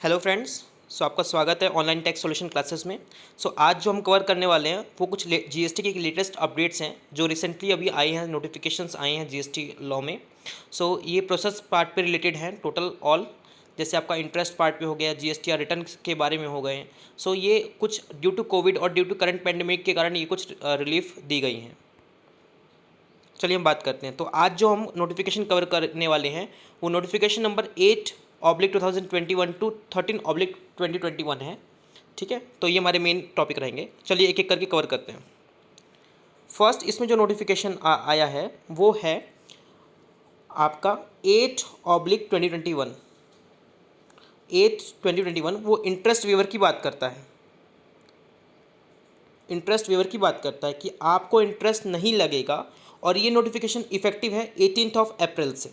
Hello friends. आपका स्वागत है ऑनलाइन टैक्स सॉल्यूशन क्लासेस में। आज जो हम कवर करने वाले हैं वो कुछ जीएसटी के लेटेस्ट अपडेट्स हैं जो रिसेंटली अभी आए हैं, नोटिफिकेशंस आए हैं जीएसटी लॉ में। ये प्रोसेस पार्ट पे रिलेटेड हैं टोटल ऑल, जैसे आपका इंटरेस्ट पार्ट पे हो गया, जीएसटी या रिटर्न के बारे में हो गए हैं। ये कुछ ड्यू टू कोविड और ड्यू टू करंट पैंडेमिक के कारण ये कुछ रिलीफ दी गई हैं। चलिए हम बात करते हैं। तो आज जो हम नोटिफिकेशन कवर करने वाले हैं वो नोटिफिकेशन नंबर 8/2021 टू 13/2021 है। ठीक है, तो ये हमारे मेन टॉपिक रहेंगे। चलिए एक एक करके कवर करते हैं। फर्स्ट इसमें जो नोटिफिकेशन आया है वो है आपका 8/2021। 8/2021 वो इंटरेस्ट वेवर की बात करता है। इंटरेस्ट वेवर की बात करता है कि आपको इंटरेस्ट नहीं लगेगा, और ये नोटिफिकेशन इफेक्टिव है 18 अप्रैल से।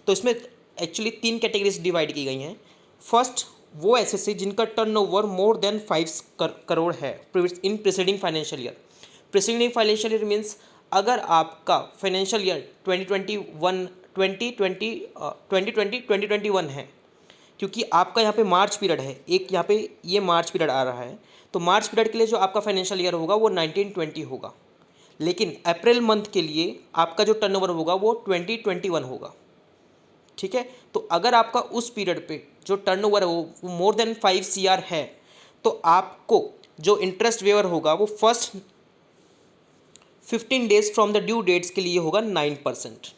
तो इसमें एक्चुअली 3 कैटेगरीज डिवाइड की गई हैं। फर्स्ट वो एसएससी जिनका टर्नओवर मोर देन 5 करोड़ है इन preceding financial year. Preceding financial year means अगर आपका फाइनेंशियल ईयर 2021 है, क्योंकि आपका यहाँ पे मार्च पीरियड है, एक यहाँ पे ये मार्च पीरियड आ रहा है, तो मार्च पीरियड के लिए जो आपका फाइनेंशियल ईयर होगा वो 1920 होगा। लेकिन अप्रैल मंथ के लिए आपका जो टर्नओवर होगा वो 2021 होगा। ठीक है, तो अगर आपका उस पीरियड पे जो टर्नओवर है वो मोर देन 5 CR है, तो आपको जो इंटरेस्ट वेवर होगा वो first 15 days from the due dates के लिए होगा 9%।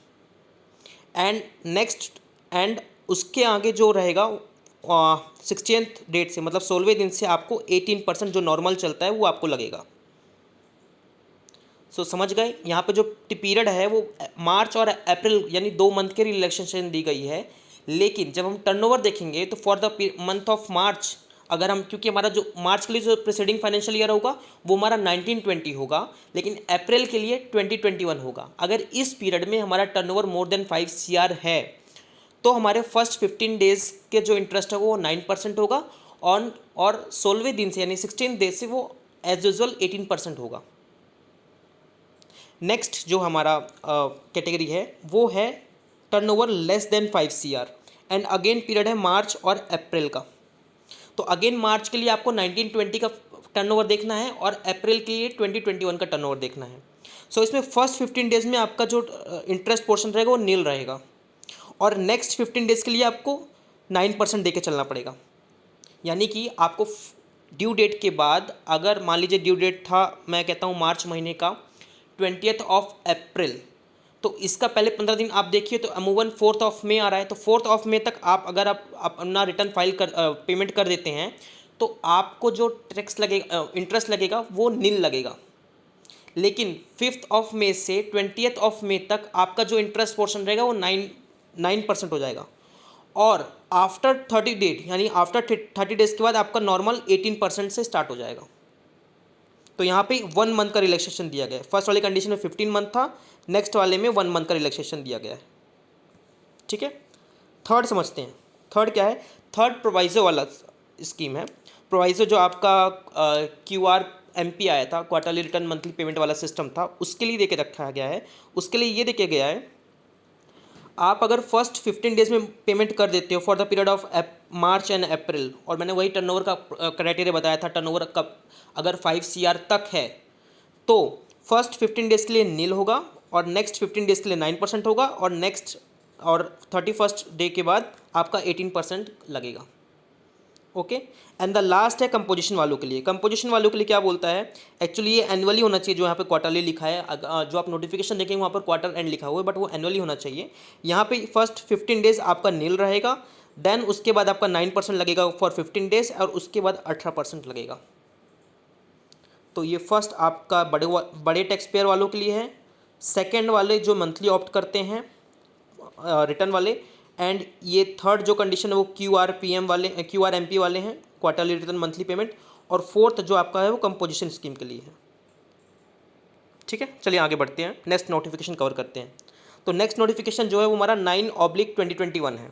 एंड उसके आगे जो रहेगा 16th डेट से, मतलब 16वें दिन से आपको 18% जो नॉर्मल चलता है वो आपको लगेगा। समझ गए, यहाँ पे जो पीरियड है वो मार्च और अप्रैल यानी 2 मंथ के रिलैक्सेशन दी गई है। लेकिन जब हम टर्नओवर देखेंगे तो for the month of March, अगर हम, क्योंकि हमारा जो मार्च के लिए जो प्रीसीडिंग फाइनेंशियल ईयर होगा वो हमारा 1920 होगा, लेकिन अप्रैल के लिए 2021 होगा। अगर इस पीरियड में हमारा टर्नओवर मोर देन 5 CR है तो हमारे फर्स्ट 15 डेज के जो इंटरेस्ट है वो 9% होगा, और 16वें दिन से यानी 16 डेज से वो एज यूजल 18% होगा। नेक्स्ट जो हमारा कैटेगरी है वो है turnover less than 5 CR, and again period है मार्च और अप्रैल का। तो अगेन मार्च के लिए आपको 1920 का टर्नओवर देखना है और अप्रैल के लिए 2021 का टर्नओवर देखना है। इसमें फर्स्ट 15 डेज में आपका जो इंटरेस्ट पोर्शन रहेगा वो नील रहेगा, और नेक्स्ट 15 डेज के लिए आपको 9% दे के चलना पड़ेगा। यानी कि आपको ड्यू डेट के बाद, अगर मान लीजिए ड्यू डेट था, मैं कहता हूँ मार्च महीने का 20th अप्रैल, तो इसका पहले 15 दिन आप देखिए तो अमूमन 4 मई आ रहा है। तो 4 मई तक आप अगर आप अपना रिटर्न फाइल कर पेमेंट कर देते हैं तो आपको जो टैक्स लगेगा, इंटरेस्ट लगेगा वो नील लगेगा। लेकिन 5 मई से 20 मई तक आपका जो इंटरेस्ट पोर्शन रहेगा वो 9% हो जाएगा, और आफ्टर 30 डेट यानी आफ्टर 30 डेज के बाद आपका नॉर्मल 18% से स्टार्ट हो जाएगा। तो यहाँ पे 1 मंथ का रिलैक्सेशन दिया गया है। फर्स्ट वाले कंडीशन में 15 मंथ था, नेक्स्ट वाले में 1 मंथ का रिलैक्सेशन दिया गया है। ठीक है, थर्ड समझते हैं। थर्ड क्या है? थर्ड प्रोवाइजो वाला स्कीम है। प्रोवाइजो जो आपका QRMP आया था, क्वार्टरली रिटर्न मंथली पेमेंट वाला सिस्टम था, उसके लिए देके रखा गया है। उसके लिए ये देके गया है, आप अगर फर्स्ट 15 डेज में पेमेंट कर देते हो for the period of March and April, और मैंने वही टर्नओवर का क्राइटेरिया बताया था, टर्नओवर कब अगर 5 CR तक है तो फर्स्ट 15 डेज के लिए नील होगा, और नेक्स्ट 15 डेज के लिए 9% होगा, और नेक्स्ट और 31st डे के बाद आपका 18% लगेगा। ओके, एंड द लास्ट है कंपोजिशन वालों के लिए। कंपोजिशन वालों के लिए क्या बोलता है? एक्चुअली ये एनुअली होना चाहिए, जो यहाँ पे क्वार्टरली लिखा है। जो आप नोटिफिकेशन देखेंगे वहाँ पर क्वार्टर एंड लिखा हुआ है, बट वो एनुअली होना चाहिए। यहाँ पे फर्स्ट 15 डेज आपका नील रहेगा, देन उसके बाद आपका 9% लगेगा फॉर 15 डेज, और उसके बाद 18% लगेगा। तो ये फर्स्ट आपका बड़े टैक्स पेयर वालों के लिए है। सेकेंड वाले जो मंथली ऑप्ट करते हैं रिटर्न वाले, एंड ये थर्ड जो कंडीशन है वो QRMP वाले हैं, क्वार्टरली रिटर्न मंथली पेमेंट, और फोर्थ जो आपका है वो कंपोजिशन स्कीम के लिए है। ठीक है, चलिए आगे बढ़ते हैं, नेक्स्ट नोटिफिकेशन कवर करते हैं। तो नेक्स्ट नोटिफिकेशन जो है वो हमारा 9/2021 है।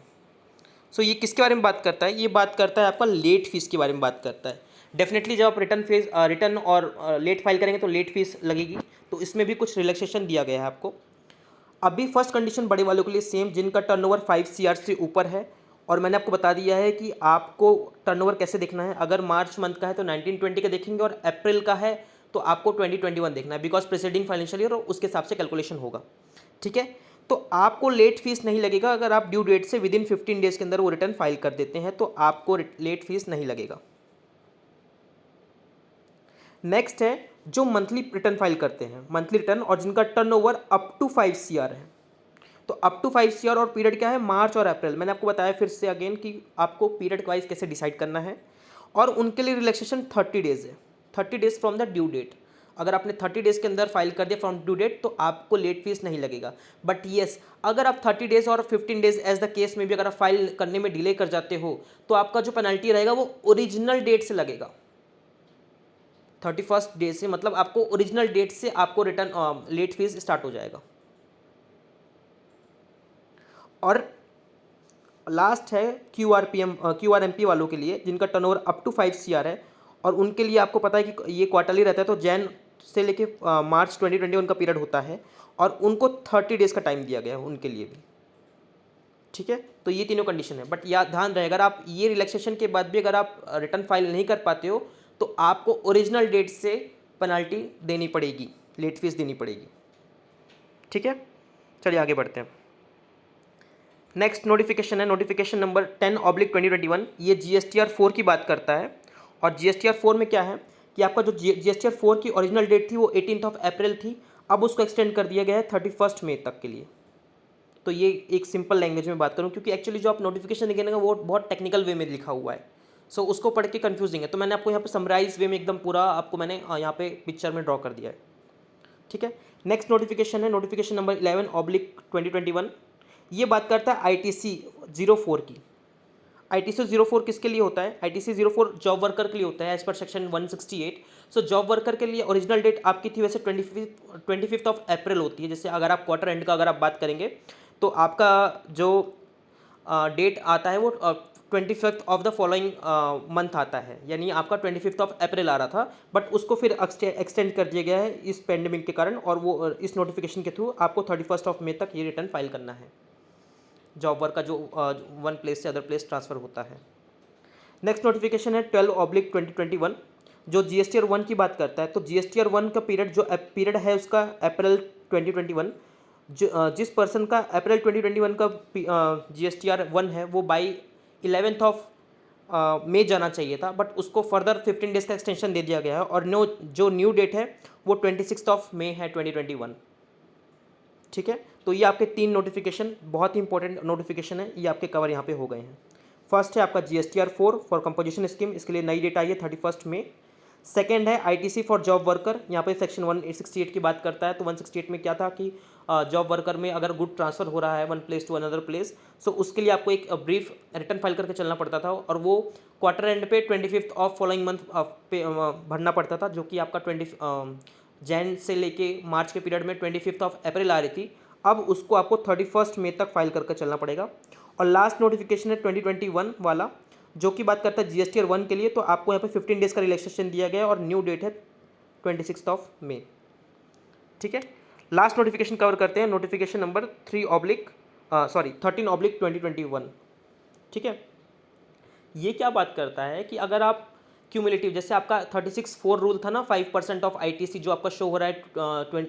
ये किसके बारे में बात करता है? ये बात करता है आपका लेट फीस के बारे में बात करता है। डेफिनेटली जब आप रिटर्न और लेट फाइल करेंगे तो लेट फीस लगेगी, तो इसमें भी कुछ रिलैक्सेशन दिया गया है आपको। अभी फर्स्ट कंडीशन बड़े वालों के लिए सेम, जिनका टर्नओवर 5 CR से ऊपर है, और मैंने आपको बता दिया है कि आपको टर्नओवर कैसे देखना है। अगर मार्च मंथ का है तो 1920 का देखेंगे, और अप्रैल का है तो आपको 2021 देखना है, बिकॉज प्रीसीडिंग फाइनेंशियल ईयर, और उसके हिसाब से कैलकुलेशन होगा। ठीक है, तो आपको लेट फीस नहीं लगेगा अगर आप ड्यू डेट से विदिन 15 डेज के अंदर वो रिटर्न फाइल कर देते हैं, तो आपको लेट फीस नहीं लगेगा। नेक्स्ट है जो मंथली रिटर्न फाइल करते हैं, मंथली रिटर्न, और जिनका टर्नओवर अप टू 5 CR है। तो अप टू 5 CR और पीरियड क्या है, मार्च और अप्रैल। मैंने आपको बताया फिर से अगेन कि आपको पीरियड वाइज कैसे डिसाइड करना है, और उनके लिए रिलैक्सेशन 30 डेज है, 30 days from the due date. अगर आपने 30 डेज के अंदर फाइल कर दिया फ्रॉम ड्यू डेट तो आपको लेट फीस नहीं लगेगा। बट येस, अगर आप 30 डेज और 15 डेज एज द केस में भी अगर आप फाइल करने में डिले कर जाते हो तो आपका जो पेनल्टी रहेगा वो ओरिजिनल डेट से लगेगा। 31st डे से, मतलब आपको ओरिजिनल डेट से आपको रिटर्न लेट फीस स्टार्ट हो जाएगा। और लास्ट है QRMP वालों के लिए जिनका टर्नओवर अप टू 5 CR है, और उनके लिए आपको पता है कि ये क्वार्टरली रहता है, तो जैन से लेके मार्च 2021 का पीरियड होता है, और उनको 30 डेज का टाइम दिया गया है उनके लिए भी। ठीक है, तो ये तीनों कंडीशन है। बट याद ध्यान रहे, अगर आप ये रिलैक्सेशन के बाद भी अगर आप रिटर्न फाइल नहीं कर पाते हो तो आपको ओरिजिनल डेट से पेनल्टी देनी पड़ेगी, लेट फीस देनी पड़ेगी। ठीक है, चलिए आगे बढ़ते हैं। नेक्स्ट नोटिफिकेशन है नोटिफिकेशन नंबर 10/2021। ये GSTR 4 की बात करता है, और GSTR 4 में क्या है कि आपका जो GSTR 4 की ओरिजिनल डेट थी वो 18 अप्रैल थी, अब उसको एक्सटेंड कर दिया गया है 31 मई तक के लिए। तो ये एक सिंपल लैंग्वेज में बात करूँ, क्योंकि एक्चुअली जो आप नोटिफिकेशन देखेंगे ना वो बहुत टेक्निकल वे में लिखा हुआ है, सो उसको पढ़ के कन्फ्यूजिंग है, तो मैंने आपको यहाँ पे समराइज वे में एकदम पूरा आपको मैंने यहाँ पे पिक्चर में ड्रॉ कर दिया है। ठीक है, नेक्स्ट नोटिफिकेशन है नोटिफिकेशन नंबर 11/2021। ये बात करता है ITC 04 की। ITC 04 किसके लिए होता है, ITC 04 जॉब वर्कर के लिए होता है as per section 168। So job worker के लिए ओरिजिनल डेट आपकी थी वैसे 25 अप्रैल होती है। जैसे अगर आप क्वार्टर एंड का अगर आप बात करेंगे तो आपका जो डेट आता है वो 25 ऑफ द फॉलोइंग मंथ आता है, यानी आपका 25 अप्रैल आ रहा था, बट उसको फिर एक्सटेंड कर दिया गया है इस पेंडेमिक के कारण, और वो इस नोटिफिकेशन के थ्रू आपको 31 मई तक ये रिटर्न फाइल करना है, जॉब वर्क का जो वन प्लेस से अदर प्लेस ट्रांसफ़र होता है। नेक्स्ट नोटिफिकेशन है 12/2021 जो GSTR 1 की बात करता है। तो GSTR 1 का पीरियड है उसका अप्रैल 2021। जिस पर्सन का अप्रैल 2021 का GSTR 1 है वो बाई 11 मई जाना चाहिए था, बट उसको फर्दर 15 डेज का एक्सटेंशन दे दिया गया है, और जो न्यू डेट है वो 26 मई है 2021। ठीक है, तो ये आपके 3 नोटिफिकेशन बहुत ही इंपॉर्टेंट नोटिफिकेशन है, ये आपके कवर यहाँ पे हो गए हैं। फर्स्ट है आपका GSTR 4 फॉर कंपोजिशन स्कीम, इसके लिए नई डेट आई है 31 मई। सेकेंड है ITC फॉर जॉब वर्कर, यहाँ पे सेक्शन 168 की बात करता है। तो 168 में क्या था कि जॉब वर्कर में अगर गुड ट्रांसफ़र हो रहा है one place to another place, so उसके लिए आपको एक ब्रीफ रिटर्न फाइल करके चलना पड़ता था, और वो क्वार्टर एंड पे 25 ऑफ फॉलोइंग मंथ पे भरना पड़ता था, जो कि आपका 20 जैन से लेके मार्च के पीरियड में 25 अप्रैल आ रही थी, अब उसको आपको 31 मई तक फाइल करके चलना पड़ेगा। और लास्ट नोटिफिकेशन है 2021 वाला, जो कि बात करता है GSTR 1 के लिए। तो आपको यहाँ पे 15 डेज़ का रिलैक्सेशन दिया गया है, और न्यू डेट है 26 मई। ठीक है, लास्ट नोटिफिकेशन कवर करते हैं, नोटिफिकेशन नंबर 13/2021। ठीक है, ये क्या बात करता है कि अगर आप क्यूमुलेटिव, जैसे आपका 36(4) रूल था ना, 5% ऑफ ITC जो आपका शो हो रहा है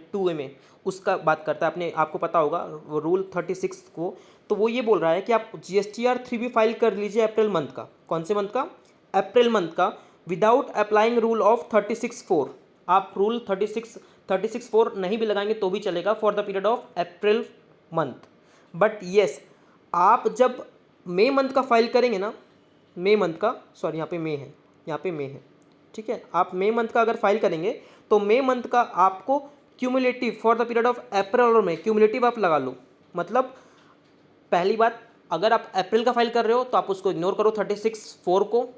2A में, उसका बात करता है, आपको पता होगा वो रूल 36 को। तो वो ये बोल रहा है कि आप GSTR 3 भी फाइल कर लीजिए अप्रैल मंथ का। कौन से मंथ का, अप्रैल मंथ का, विदाउट अप्लाइंग रूल ऑफ 36(4). आप रूल 36(4) नहीं भी लगाएंगे तो भी चलेगा for the period of April month. But yes, आप जब मई मंथ का फाइल करेंगे ना, मई मंथ का, सॉरी यहाँ पे मई है, यहाँ पे मई है। ठीक है, आप मई मंथ का अगर फाइल करेंगे तो मई मंथ का आपको cumulative for the period of April और मई, क्यूमुलेटिव आप लगा लो। मतलब पहली बात, अगर आप अप्रैल का फाइल कर रहे हो तो आप उसको इग्नोर करो 36(4) को,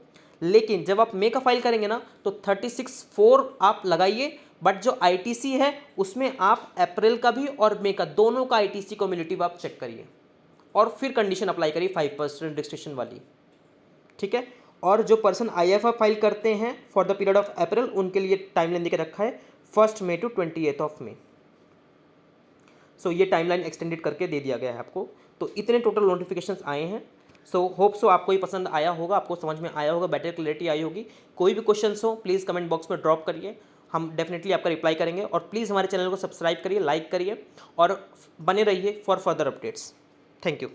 लेकिन जब आप मई का फाइल करेंगे ना तो 36(4) आप लगाइए, बट जो ITC है उसमें आप अप्रैल का भी और मई का दोनों का ITC क्यूमुलेटिव आप चेक करिए, और फिर कंडीशन अप्लाई करिए 5% रिस्ट्रिक्शन वाली। ठीक है, और जो पर्सन IFR फाइल करते हैं for the period of April, उनके लिए टाइमलाइन देकर रखा है 1 मई टू 28 मई। सो ये टाइमलाइन एक्सटेंडेड करके दे दिया गया है आपको। तो इतने टोटल नोटिफिकेशंस आए हैं। सो होप सो आपको ये पसंद आया होगा, आपको समझ में आया होगा, बेटर क्लैरिटी आई होगी। कोई भी क्वेश्चंस हो प्लीज़ कमेंट बॉक्स में ड्रॉप करिए, हम डेफिनेटली आपका रिप्लाई करेंगे। और प्लीज़ हमारे चैनल को सब्सक्राइब करिए, लाइक करिए और बने रहिए for further updates. Thank you.